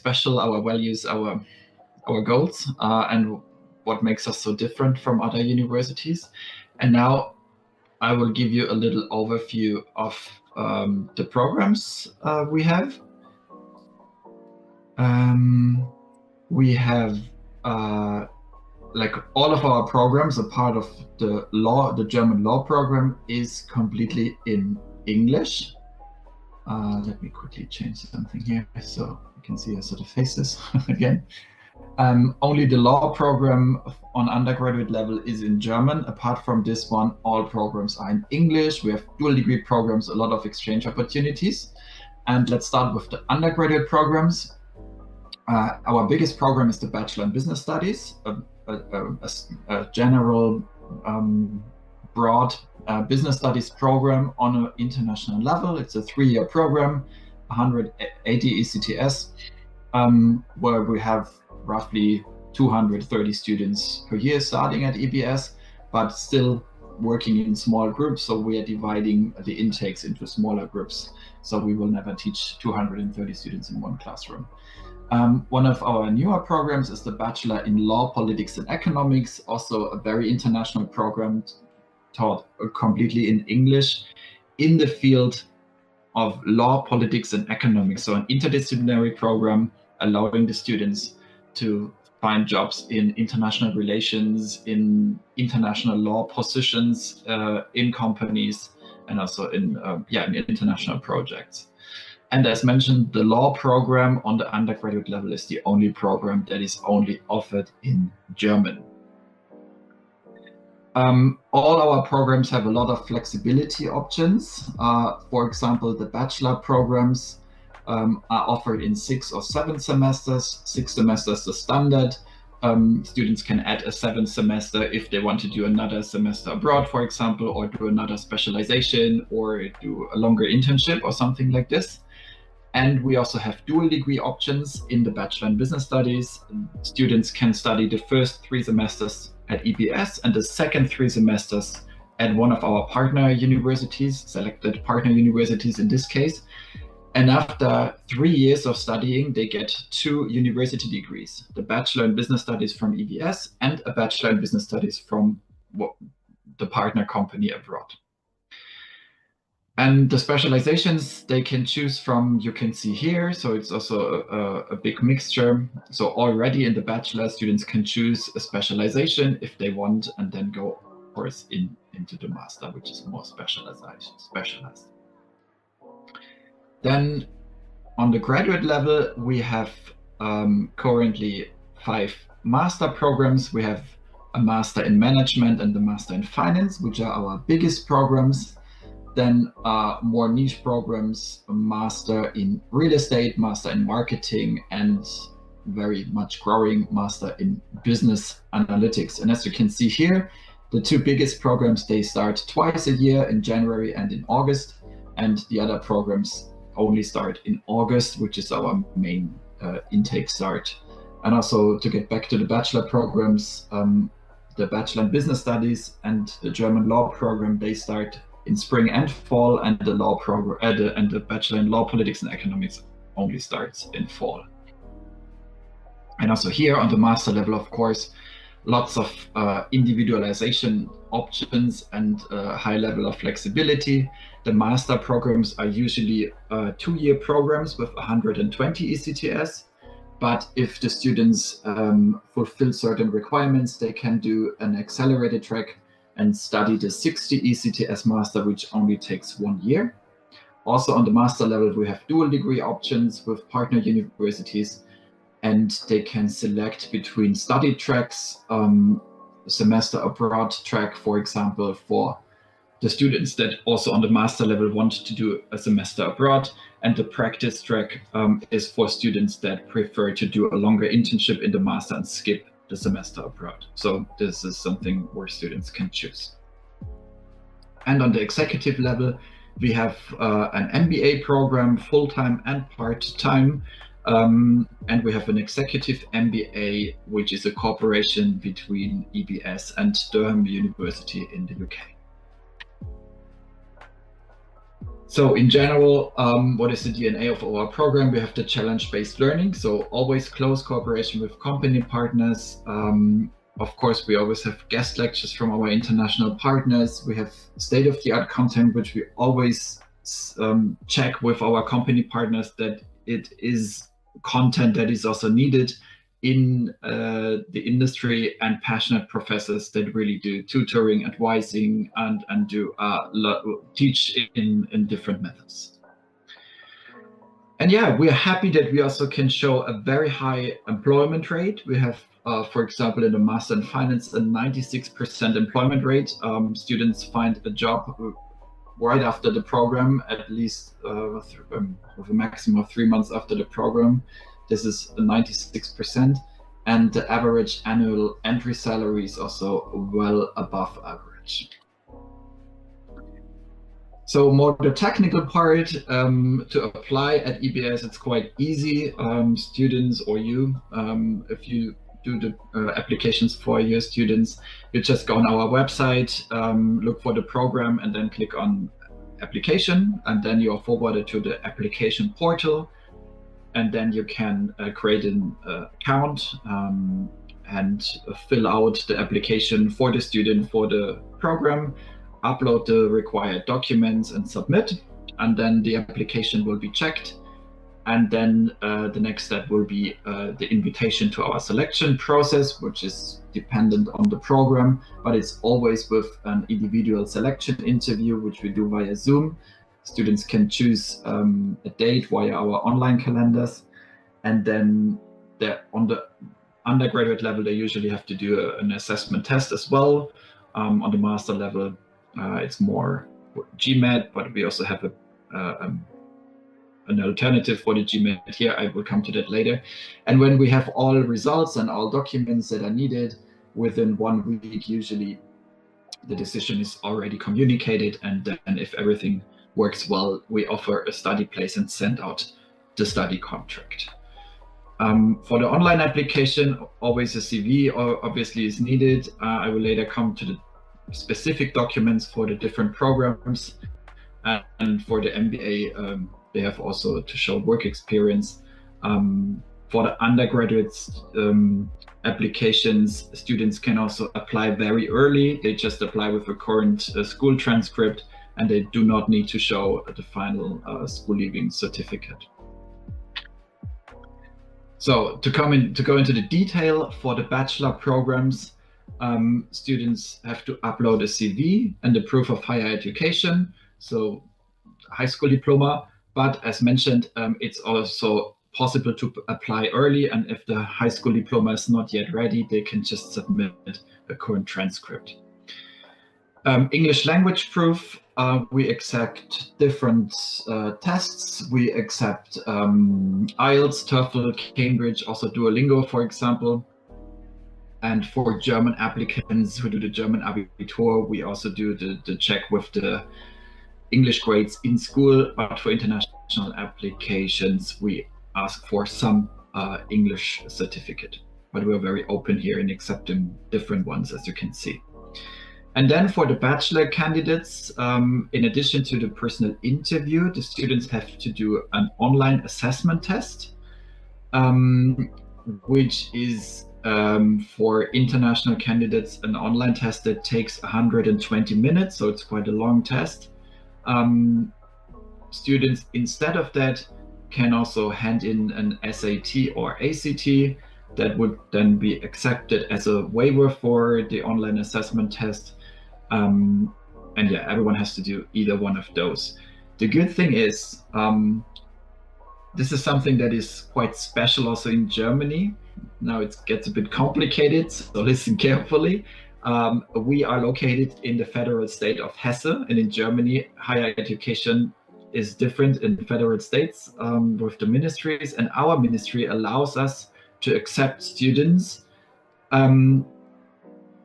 special, our values, our goals, and what makes us so different from other universities. And now I will give you a little overview of the programs we have. We have like all of our programs, a part of the German law program is completely in English. Let me quickly change something here so you can see our sort of faces again. Only the law program on undergraduate level is in German. Apart from this one, all programs are in English. We have dual degree programs, a lot of exchange opportunities. And let's start with the undergraduate programs. Our biggest program is the Bachelor in Business Studies, a general, broad business studies program on an international level. It's a 3-year program, 180 ECTS, where we have roughly 230 students per year starting at EBS, but still working in small groups. So we are dividing the intakes into smaller groups. So we will never teach 230 students in one classroom. One of our newer programs is the Bachelor in Law, Politics and Economics, also a very international program taught completely in English in the field of law, politics and economics. So an interdisciplinary program allowing the students to find jobs in international relations, in international law positions, in companies, and also in international projects. And as mentioned, the law program on the undergraduate level is the only program that is only offered in German. All our programs have a lot of flexibility options. For example, the bachelor programs are offered in 6 or 7 semesters. 6 semesters the standard. Students can add a 7th semester if they want to do another semester abroad, for example, or do another specialization, or do a longer internship or something like this. And we also have dual degree options in the Bachelor in Business Studies. Students can study the first 3 semesters at EBS and the second 3 semesters at one of our partner universities, selected partner universities in this case. And after 3 years of studying, they get 2 university degrees, the Bachelor in Business Studies from EBS and a Bachelor in Business Studies from the partner company abroad. And the specializations they can choose from, you can see here. So it's also a big mixture. So already in the bachelor, students can choose a specialization if they want, and then go, of course, into the master, which is more specialized. Then on the graduate level, we have currently 5 master programs. We have a master in management and the master in finance, which are our biggest programs. Then more niche programs, a master in real estate, master in marketing, and very much growing master in business analytics. And as you can see here, the 2 biggest programs, they start twice a year in January and in August, and the other programs only start in August, which is our main intake start. And also, to get back to the bachelor programs, the Bachelor in Business Studies and the German law program, they start in spring and fall, and the law program and the Bachelor in Law, Politics and Economics only starts in fall. And also here on the master level, of course, lots of individualization options and a high level of flexibility. The master programs are usually 2-year programs with 120 ECTS. But if the students fulfill certain requirements, they can do an accelerated track and study the 60 ECTS master, which only takes 1 year. Also on the master level, we have dual degree options with partner universities, and they can select between study tracks, semester abroad track, for example, for the students that also on the master level want to do a semester abroad, and the practice track is for students that prefer to do a longer internship in the master and skip the semester abroad. So this is something where students can choose. And on the executive level, we have an MBA program, full-time and part-time, and we have an executive MBA, which is a cooperation between EBS and Durham University in the UK. So in general, what is the DNA of our program? We have the challenge-based learning, so always close cooperation with company partners. Of course, we always have guest lectures from our international partners. We have state-of-the-art content, which we always check with our company partners that it is content that is also needed in the industry, and passionate professors that really do tutoring, advising, and do teach in different methods. And yeah, we are happy that we also can show a very high employment rate. We have, for example, in the Master in Finance, a 96% employment rate. Students find a job right after the program, at least with a maximum of 3 months after the program. This is 96%, and the average annual entry salary is also well above average. So more the technical part, to apply at EBS, it's quite easy. Students or you, if you do the applications for your students, you just go on our website, look for the program, and then click on application, and then you are forwarded to the application portal. And then you can create an account and fill out the application for the student for the program, upload the required documents and submit. And then the application will be checked. And then the next step will be the invitation to our selection process, which is dependent on the program, but it's always with an individual selection interview, which we do via Zoom. Students can choose a date via our online calendars, and then on the undergraduate level, they usually have to do an assessment test as well. On the master level, it's more GMAT, but we also have an alternative for the GMAT here. I will come to that later. And when we have all results and all documents that are needed, within 1 week, usually the decision is already communicated, and then if everything works well, we offer a study place and send out the study contract. For the online application, always a CV obviously is needed. I will later come to the specific documents for the different programs. And for the MBA, they have also to show work experience. For the undergraduates applications, students can also apply very early. They just apply with a current school transcript, and they do not need to show the final school leaving certificate. So to go into the detail for the bachelor programs, students have to upload a CV and a proof of higher education, so high school diploma. But as mentioned, it's also possible to apply early, and if the high school diploma is not yet ready, they can just submit a current transcript. English language proof, we accept different tests. We accept IELTS, TOEFL, Cambridge, also Duolingo, for example. And for German applicants who do the German Abitur, we also do the check with the English grades in school. But for international applications, we ask for some English certificate. But we're very open here in accepting different ones, as you can see. And then for the bachelor candidates, in addition to the personal interview, the students have to do an online assessment test, which is for international candidates an online test that takes 120 minutes, so it's quite a long test. Students, instead of that, can also hand in an SAT or ACT that would then be accepted as a waiver for the online assessment test. And yeah, everyone has to do either one of those. The good thing is, this is something that is quite special also in Germany. Now it gets a bit complicated, so listen carefully. We are located in the federal state of Hesse, and in Germany, higher education is different in federal states with the ministries, and our ministry allows us to accept students,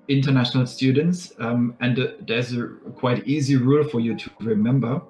international students, and there's a quite easy rule for you to remember.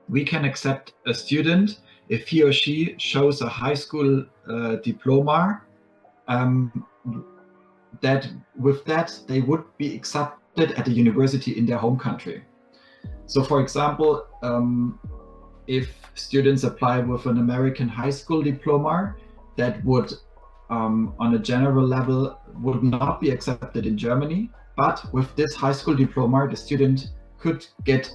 We can accept a student if he or she shows a high school diploma, that with that they would be accepted at a university in their home country. So for example, if students apply with an American high school diploma, that would, on a general level, would not be accepted in Germany. But with this high school diploma, the student could get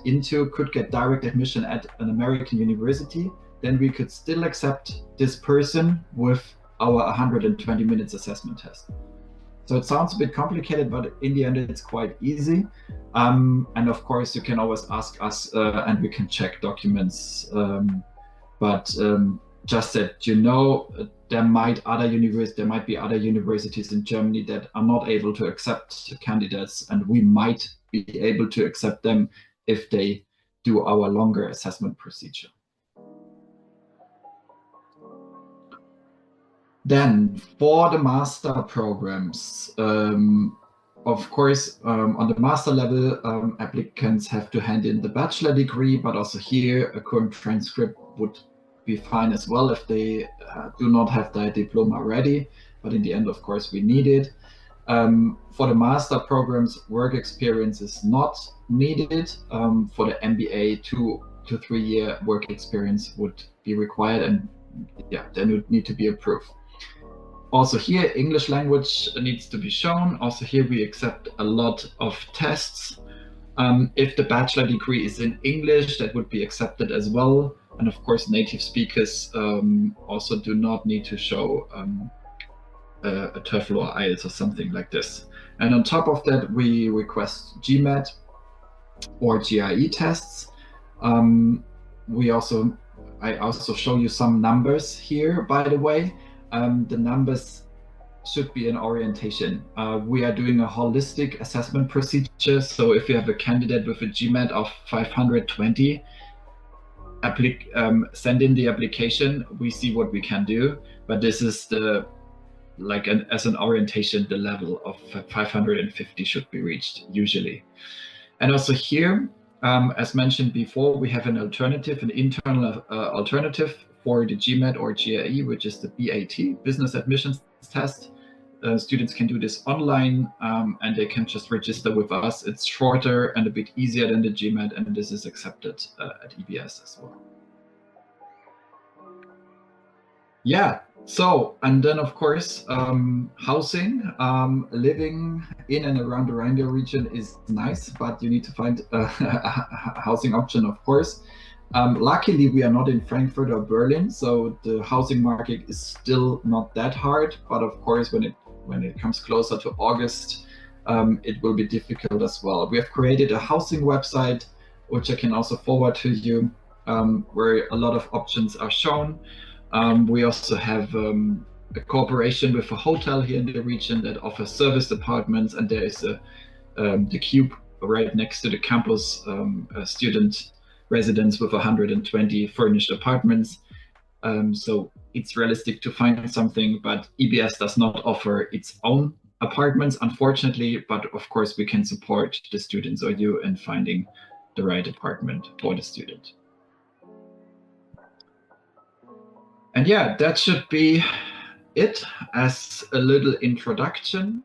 direct admission at an American university. Then we could still accept this person with our 120 minutes assessment test. So it sounds a bit complicated, but in the end, it's quite easy. And of course, you can always ask us and we can check documents. But just that you know, there might be other universities in Germany that are not able to accept candidates, and we might be able to accept them if they do our longer assessment procedure. Then for the master programs, of course, on the master level, applicants have to hand in the bachelor degree, but also here a current transcript would be fine as well if they do not have their diploma ready. But in the end, of course, we need it. For the master programs, work experience is not needed. For the MBA, 2 to 3 year work experience would be required, and yeah, then would need to be approved. Also here, English language needs to be shown. Also here, we accept a lot of tests. If the bachelor degree is in English, that would be accepted as well. And of course, native speakers also do not need to show a TOEFL or IELTS or something like this. And on top of that, we request GMAT or GRE tests. I also show you some numbers here, by the way. The numbers should be an orientation. We are doing a holistic assessment procedure. So if you have a candidate with a GMAT of 520, send in the application, we see what we can do. But this is as an orientation, the level of 550 should be reached usually. And also here, as mentioned before, we have an internal alternative for the GMAT or GRE, which is the BAT, Business Admissions Test. Students can do this online and they can just register with us. It's shorter and a bit easier than the GMAT, and this is accepted at EBS as well. Yeah, so, and then of course, housing, living in and around the Rhine region is nice, but you need to find a housing option, of course. Luckily, we are not in Frankfurt or Berlin, so the housing market is still not that hard. But of course, when it comes closer to August, it will be difficult as well. We have created a housing website, which I can also forward to you, where a lot of options are shown. We also have a cooperation with a hotel here in the region that offers service apartments, and there is the Cube right next to the campus, student residence with 120 furnished apartments. So it's realistic to find something, but EBS does not offer its own apartments, unfortunately, but of course we can support the students or you in finding the right apartment for the student. And yeah, that should be it as a little introduction.